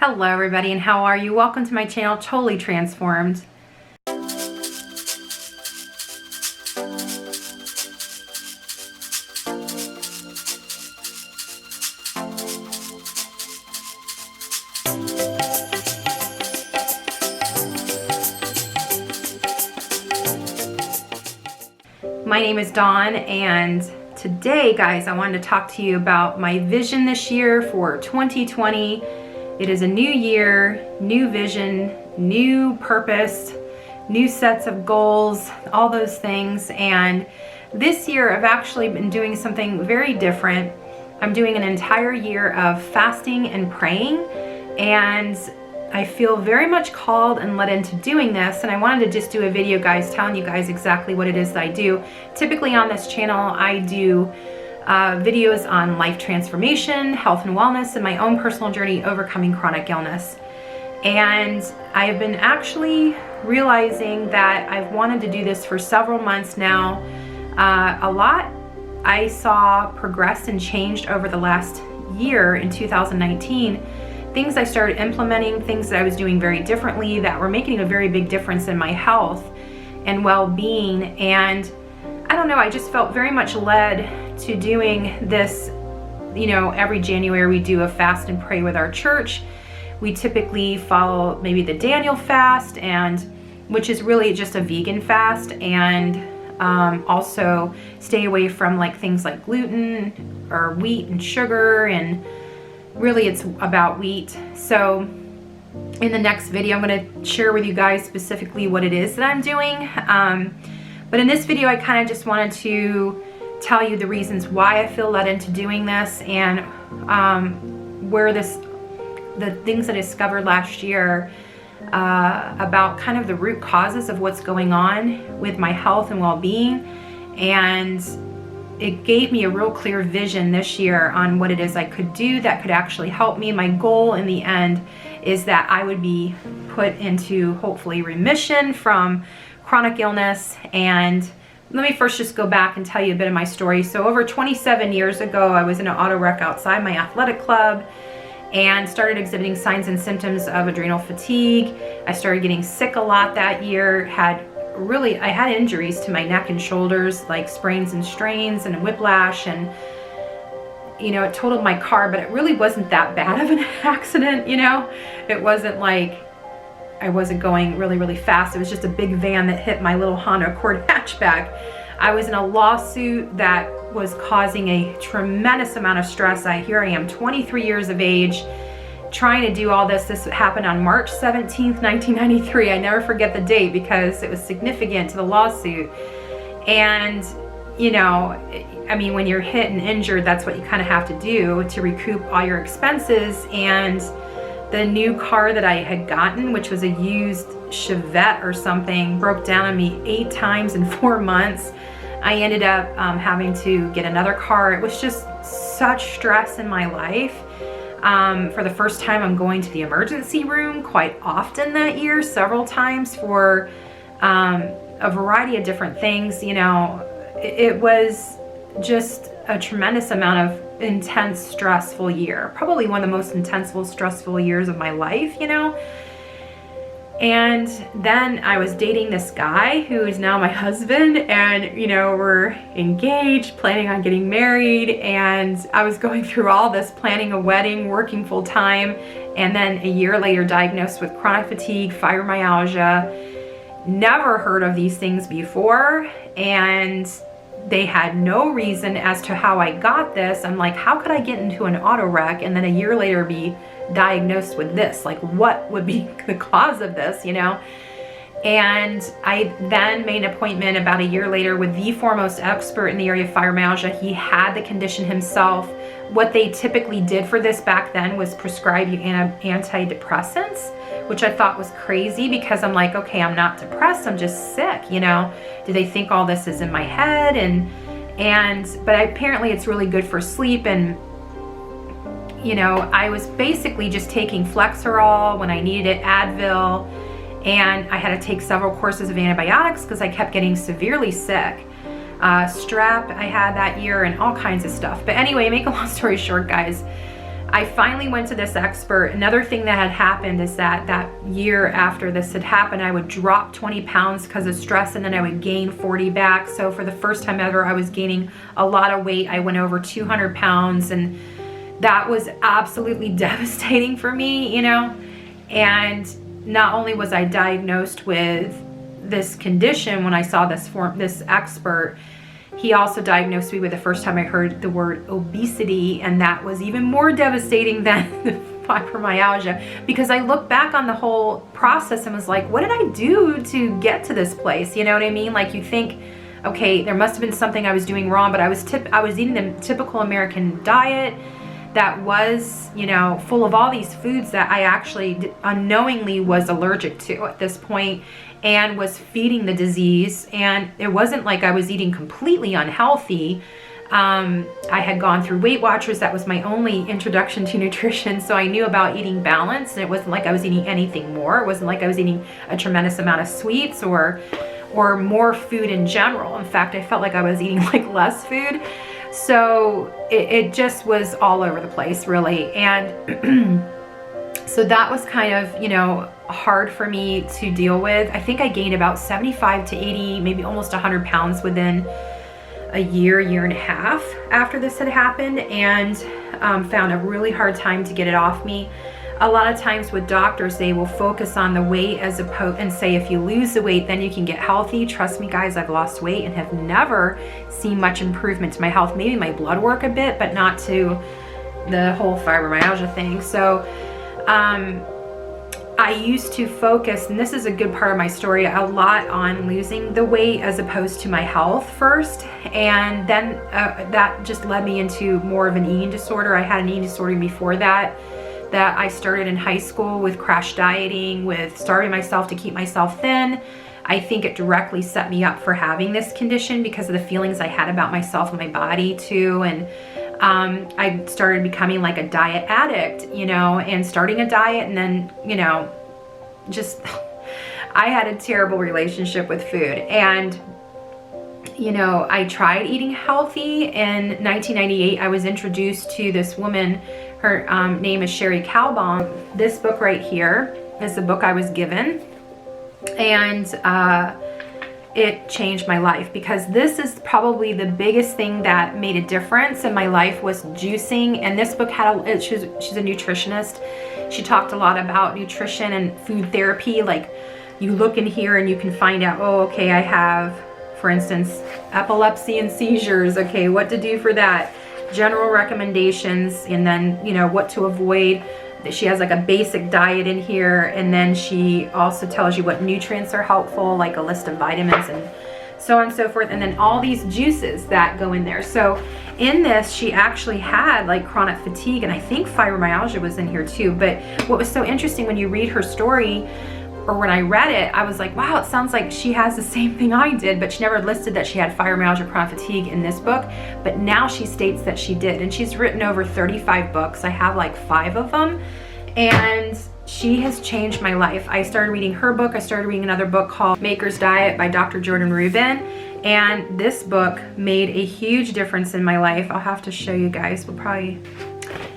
Hello everybody, and how are you? Welcome to my channel, Totally Transformed. My name is Dawn, and today, guys, I wanted to talk to you about my vision this year for 2020. It is a new year, new vision, new purpose, new sets of goals, all those things. And this year I've actually been doing something very different. I'm doing an entire year of fasting and praying, and I feel very much called and led into doing this. And I wanted to just do a video, guys, telling you guys exactly what it is that I do. Typically on this channel, I do videos on life transformation, health and wellness, and my own personal journey overcoming chronic illness. And I've been actually realizing that I've wanted to do this for several months now. A lot I saw progressed and changed over the last year in 2019. Things I started implementing, things that I was doing very differently that were making a very big difference in my health and well-being. And I don't know, I just felt very much led to doing this. You know, every January we do a fast and pray with our church. We typically follow maybe the Daniel fast, and which is really just a vegan fast, and also stay away from like things like gluten or wheat and sugar, and really it's about wheat. So in the next video I'm going to share with you guys specifically what it is that I'm doing. But in this video I kind of just wanted to tell you the reasons why I feel led into doing this, and the things I discovered last year about kind of the root causes of what's going on with my health and well-being. And it gave me a real clear vision this year on what it is I could do that could actually help me. My goal in the end is that I would be put into hopefully remission from chronic illness. And let me first just go back and tell you a bit of my story. So over 27 years ago, I was in an auto wreck outside my athletic club and started exhibiting signs and symptoms of adrenal fatigue. I started getting sick a lot that year. I had injuries to my neck and shoulders, like sprains and strains and whiplash, and you know, it totaled my car, but it really wasn't that bad of an accident. You know, it wasn't like I wasn't going really, really fast. It was just a big van that hit my little Honda Accord hatchback. I was in a lawsuit that was causing a tremendous amount of stress. Here I am, 23 years of age, trying to do all this. This happened on March 17th, 1993. I never forget the date because it was significant to the lawsuit. And, you know, I mean, when you're hit and injured, that's what you kind of have to do to recoup all your expenses. And the new car that I had gotten, which was a used Chevette or something, broke down on me 8 times in 4 months. I ended up having to get another car. It was just such stress in my life. For the first time, I'm going to the emergency room quite often that year, several times for a variety of different things. You know, it was just a tremendous amount of intense, stressful year. Probably one of the most intense, stressful years of my life, you know. And then I was dating this guy who is now my husband, and you know, we're engaged, planning on getting married, and I was going through all this, planning a wedding, working full time, and then a year later diagnosed with chronic fatigue, fibromyalgia. Never heard of these things before, and they had no reason as to how I got this. I'm like, how could I get into an auto wreck and then a year later be diagnosed with this? Like, what would be the cause of this, you know? And I then made an appointment about a year later with the foremost expert in the area of fibromyalgia. He had the condition himself. What they typically did for this back then was prescribe you antidepressants, which I thought was crazy because I'm like, okay, I'm not depressed, I'm just sick, you know? Do they think all this is in my head? But apparently it's really good for sleep. And you know, I was basically just taking Flexerol when I needed it, Advil, and I had to take several courses of antibiotics because I kept getting severely sick. Strep I had that year and all kinds of stuff. But anyway, make a long story short, guys, I finally went to this expert. Another thing that had happened is that that year after this had happened, I would drop 20 pounds because of stress, and then I would gain 40 back. So for the first time ever, I was gaining a lot of weight. I went over 200 pounds, and that was absolutely devastating for me, you know. And not only was I diagnosed with this condition when I saw this expert, he also diagnosed me with, the first time I heard the word obesity, and that was even more devastating than the fibromyalgia, because I look back on the whole process and was like, what did I do to get to this place? You know what I mean? Like, you think, okay, there must have been something I was doing wrong, but I was eating the typical American diet that was, you know, full of all these foods that I actually unknowingly was allergic to at this point, and was feeding the disease. And it wasn't like I was eating completely unhealthy. I had gone through Weight Watchers. That was my only introduction to nutrition, so I knew about eating balance, and it wasn't like I was eating anything more. It wasn't like I was eating a tremendous amount of sweets or more food in general. In fact, I felt like I was eating like less food. So it just was all over the place, really. And so that was kind of, you know, hard for me to deal with. I think I gained about 75 to 80, maybe almost 100 pounds within a year and a half after this had happened, and found a really hard time to get it off me. A lot of times with doctors, they will focus on the weight as opposed, and say if you lose the weight, then you can get healthy. Trust me, guys, I've lost weight and have never seen much improvement to my health. Maybe my blood work a bit, but not to the whole fibromyalgia thing. So I used to focus, and this is a good part of my story, a lot on losing the weight as opposed to my health first. And then that just led me into more of an eating disorder. I had an eating disorder before that I started in high school with crash dieting, with starving myself to keep myself thin. I think it directly set me up for having this condition because of the feelings I had about myself and my body too. And I started becoming like a diet addict, you know, and starting a diet, and then, you know, just I had a terrible relationship with food. And, you know, I tried eating healthy. In 1998, I was introduced to this woman. Her name is Cherie Calbum. This book right here is the book I was given, and it changed my life, because this is probably the biggest thing that made a difference in my life, was juicing. And this book had she's a nutritionist. She talked a lot about nutrition and food therapy. Like, you look in here and you can find out, oh, okay, I have, for instance, epilepsy and seizures. Okay, what to do for that? General recommendations, and then, you know, what to avoid. She has like a basic diet in here, and then she also tells you what nutrients are helpful, like a list of vitamins and so on and so forth, and then all these juices that go in there. So in this, she actually had like chronic fatigue, and I think fibromyalgia was in here too. But what was so interesting, when you read her story, or when I read it, I was like, wow, it sounds like she has the same thing I did, but she never listed that she had fibromyalgia, chronic fatigue in this book. But now she states that she did, and she's written over 35 books. I have like 5 of them, and she has changed my life. I started reading her book. I started reading another book called Maker's Diet by Dr. Jordan Rubin, and this book made a huge difference in my life. I'll have to show you guys.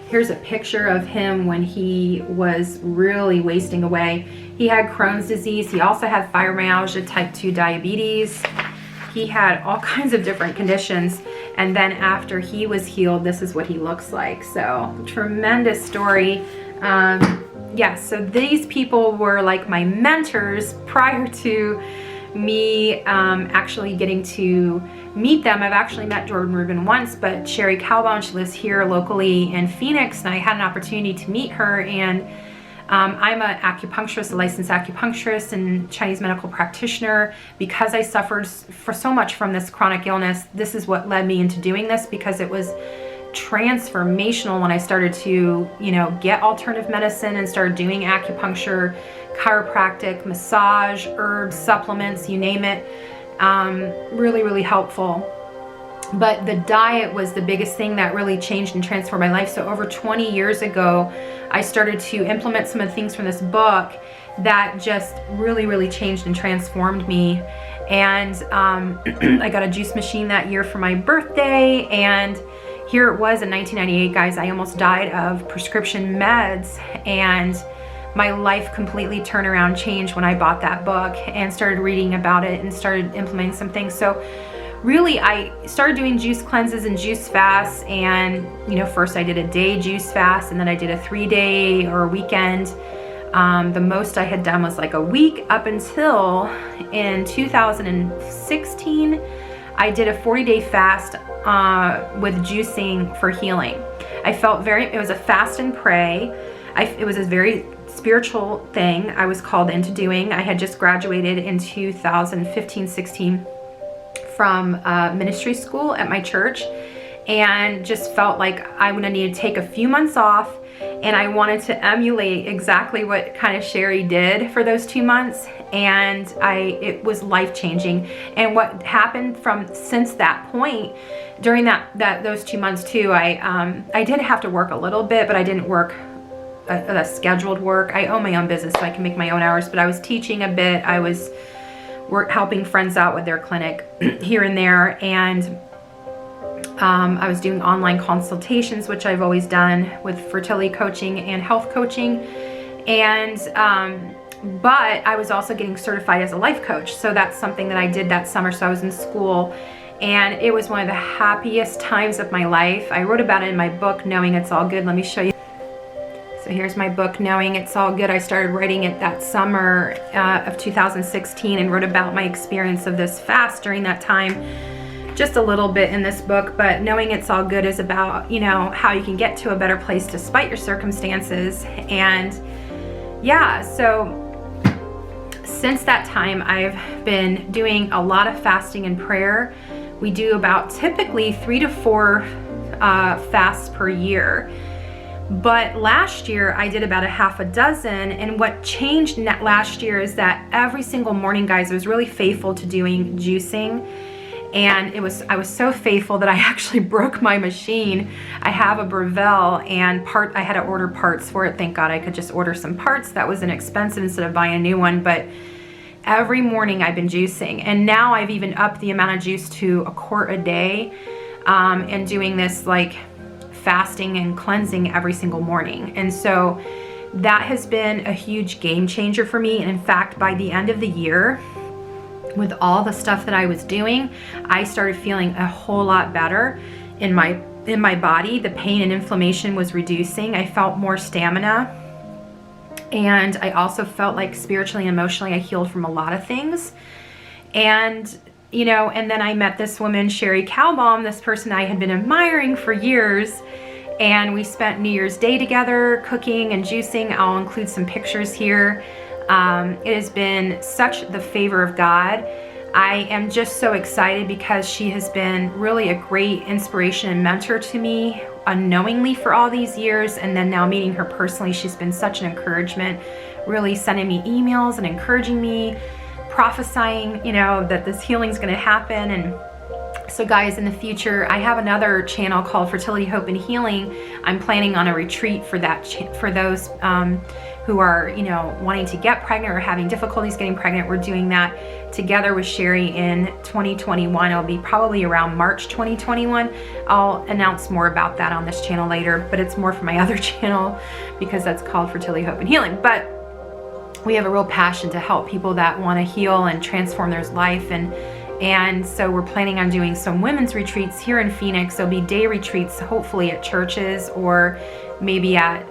Here's a picture of him when he was really wasting away. He had Crohn's disease. He also had fibromyalgia, type 2 diabetes. He had all kinds of different conditions. And then after he was healed, this is what he looks like. So, tremendous story. Yeah, so these people were like my mentors prior to me actually getting to meet them. I've actually met Jordan Rubin once, but Cherie Calbum, she lives here locally in Phoenix, and I had an opportunity to meet her. And I'm an acupuncturist, a licensed acupuncturist and Chinese medical practitioner. Because I suffered for so much from this chronic illness, this is what led me into doing this, because it was transformational when I started to, you know, get alternative medicine and started doing acupuncture, chiropractic, massage, herbs, supplements, you name it. Really, really helpful. But the diet was the biggest thing that really changed and transformed my life. So over 20 years ago, I started to implement some of the things from this book that just really, really changed and transformed me. And I got a juice machine that year for my birthday, and here it was in 1998, guys, I almost died of prescription meds, and my life completely turned around, changed when I bought that book and started reading about it and started implementing some things. So really, I started doing juice cleanses and juice fasts, and first I did a day juice fast, and then I did a 3-day or a weekend. The most I had done was like a week, up until in 2016, I did a 40-day fast with juicing for healing. I felt it was a fast and pray. It was a very spiritual thing I was called into doing. I had just graduated in 2015-16 from ministry school at my church, and just felt like I would need to take a few months off, and I wanted to emulate exactly what kind of Cherie did for those 2 months, and it was life-changing. And what happened since that point, during those 2 months too, I did have to work a little bit, but I didn't work a scheduled work. I own my own business, so I can make my own hours, but I was teaching a bit. I was helping friends out with their clinic here and there, and I was doing online consultations, which I've always done with fertility coaching and health coaching, and but I was also getting certified as a life coach, so that's something that I did that summer. So I was in school, and it was one of the happiest times of my life. I wrote about it in my book, Knowing It's All Good. Let me show you. So here's my book, Knowing It's All Good. I started writing it that summer of 2016, and wrote about my experience of this fast during that time, just a little bit in this book. But Knowing It's All Good is about, how you can get to a better place despite your circumstances. And yeah, so since that time, I've been doing a lot of fasting and prayer. We do about typically 3 to 4 fasts per year. But last year I did about a half a dozen, and what changed last year is that every single morning, guys, I was really faithful to doing juicing, and I was so faithful that I actually broke my machine. I have a Breville, and I had to order parts for it. Thank God I could just order some parts. That was inexpensive instead of buying a new one. But every morning I've been juicing, and now I've even upped the amount of juice to a quart a day, and doing this like fasting and cleansing every single morning. And so that has been a huge game changer for me. And in fact, by the end of the year, with all the stuff that I was doing, I started feeling a whole lot better in my body. The pain and inflammation was reducing. I felt more stamina. And I also felt like spiritually and emotionally I healed from a lot of things. And and then I met this woman, Cherie Calbum, this person I had been admiring for years, and we spent New Year's Day together cooking and juicing. I'll include some pictures here. It has been such the favor of God. I am just so excited because she has been really a great inspiration and mentor to me unknowingly for all these years, and then now meeting her personally, she's been such an encouragement, really sending me emails and encouraging me, prophesying, that this healing is going to happen. And so guys, in the future, I have another channel called Fertility, Hope, and Healing. I'm planning on a retreat for that, for those who are, wanting to get pregnant or having difficulties getting pregnant. We're doing that together with Cherie in 2021. It'll be probably around March 2021. I'll announce more about that on this channel later, but it's more for my other channel because that's called Fertility, Hope, and Healing. But we have a real passion to help people that want to heal and transform their life. And so we're planning on doing some women's retreats here in Phoenix. There'll be day retreats, hopefully at churches or maybe at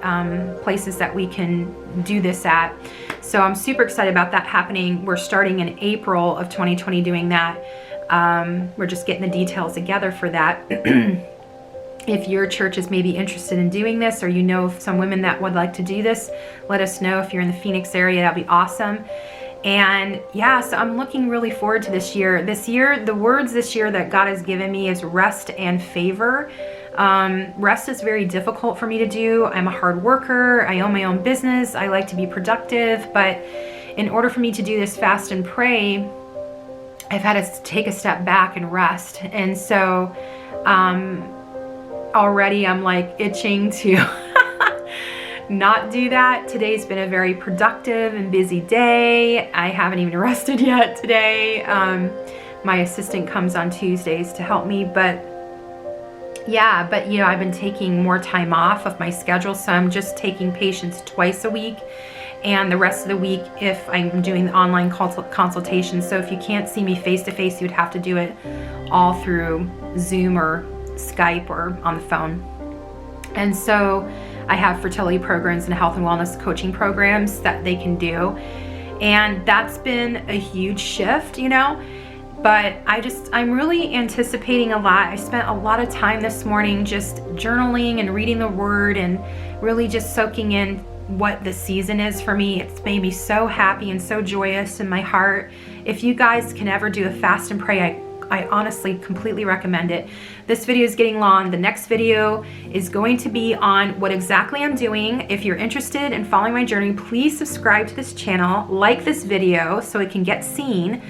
places that we can do this at. So I'm super excited about that happening. We're starting in April of 2020 doing that. We're just getting the details together for that. If your church is maybe interested in doing this, or of some women that would like to do this, let us know. If you're in the Phoenix area, that'd be awesome. And yeah, so I'm looking really forward to this year. The words this year that God has given me is rest and favor. Rest is very difficult for me to do. I'm a hard worker. I own my own business. I like to be productive. But in order for me to do this fast and pray, I've had to take a step back and rest. And so already I'm like itching to not do that. Today's been a very productive and busy day. I haven't even rested yet today. My assistant comes on Tuesdays to help me, but yeah, but you know, I've been taking more time off of my schedule, so I'm just taking patients twice a week, and the rest of the week if I'm doing the online consultation. So if you can't see me face to face, you'd have to do it all through Zoom or Skype or on the phone. And so I have fertility programs and health and wellness coaching programs that they can do. And that's been a huge shift, you know, but I'm really anticipating a lot. I spent a lot of time this morning just journaling and reading the word and really just soaking in what the season is for me. It's made me so happy and so joyous in my heart. If you guys can ever do a fast and pray, I honestly completely recommend it. This video is getting long. The next video is going to be on what exactly I'm doing. If you're interested in following my journey, please subscribe to this channel, like this video so it can get seen.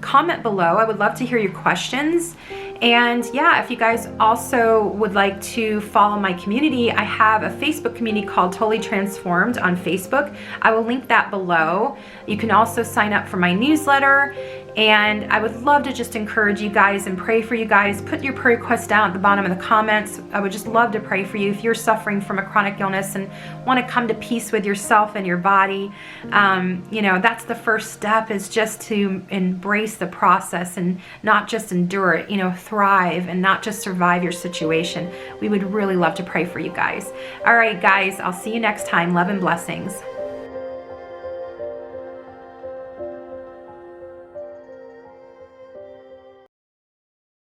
Comment below. I would love to hear your questions. And yeah, if you guys also would like to follow my community, I have a Facebook community called Totally Transformed on Facebook. I will link that below. You can also sign up for my newsletter. And I would love to just encourage you guys and pray for you guys. Put your prayer requests down at the bottom of the comments. I would just love to pray for you if you're suffering from a chronic illness and want to come to peace with yourself and your body. You know, that's the first step, is just to embrace the process and not just endure it, you know, thrive and not just survive your situation. We would really love to pray for you guys. All right, guys, I'll see you next time. Love and blessings.